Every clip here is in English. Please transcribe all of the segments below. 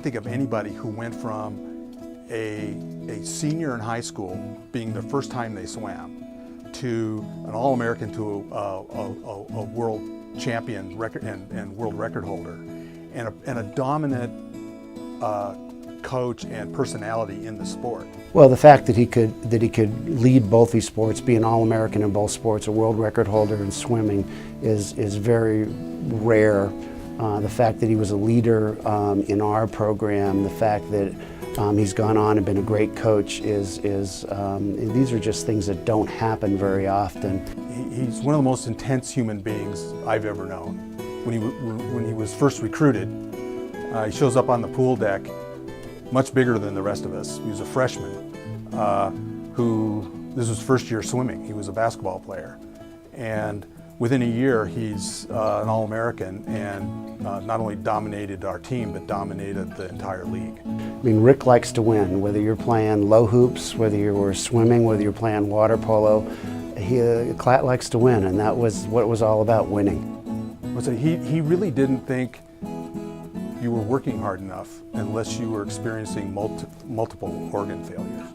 think of anybody who went from a senior in high school, being the first time they swam, to an All-American, to a world champion record and world record holder, and a dominant coach and personality in the sport. Well, the fact that he could lead both these sports, be an All-American in both sports, a world record holder in swimming, is very rare. The fact that he was a leader in our program, the fact that he's gone on and been a great coach these are just things that don't happen very often. He's one of the most intense human beings I've ever known. When he was first recruited, he shows up on the pool deck much bigger than the rest of us. He was a freshman this was first year swimming. He was a basketball player. And within a year, he's an All-American and not only dominated our team, but dominated the entire league. I mean, Rick likes to win, whether you're playing low hoops, whether you were swimming, whether you're playing water polo. Klatt likes to win, and that was what it was all about, winning. He really didn't think you were working hard enough unless you were experiencing multiple organ failures.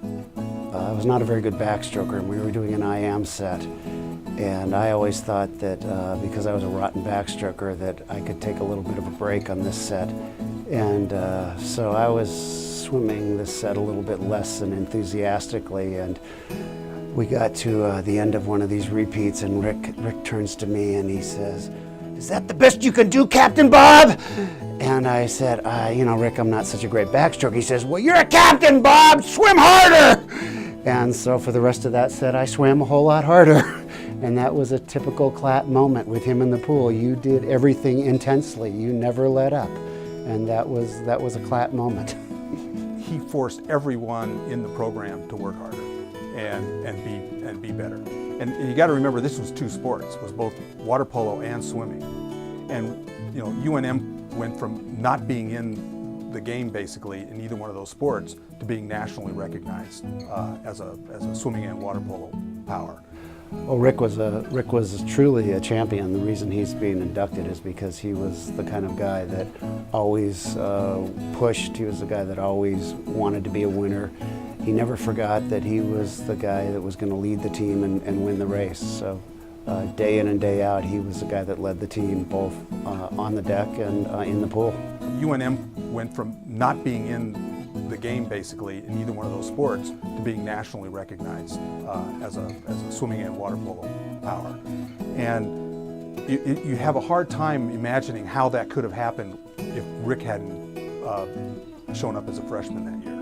I was not a very good backstroker, and we were doing an IM set. And I always thought that because I was a rotten backstroker that I could take a little bit of a break on this set. And so I was swimming this set a little bit less than enthusiastically, and we got to the end of one of these repeats, and Rick turns to me and he says, "Is that the best you can do, Captain Bob?" And I said, you know, Rick, I'm not such a great backstroker. He says, "Well, you're a captain, Bob, swim harder!" And so for the rest of that set, I swam a whole lot harder. And that was a typical Klatt moment with him in the pool. You did everything intensely. You never let up. And that was a Klatt moment. He forced everyone in the program to work harder and be better. And you got to remember, this was two sports. It was both water polo and swimming. And you know, UNM went from not being in the game basically in either one of those sports to being nationally recognized as a swimming and water polo power. Well, Rick was truly a champion. The reason he's being inducted is because he was the kind of guy that always pushed. He was the guy that always wanted to be a winner. He never forgot that he was the guy that was going to lead the team and win the race. So day in and day out, he was the guy that led the team both on the deck and in the pool. UNM went from not being in the game basically in either one of those sports to being nationally recognized as a swimming and water polo power. And you have a hard time imagining how that could have happened if Rick hadn't shown up as a freshman that year.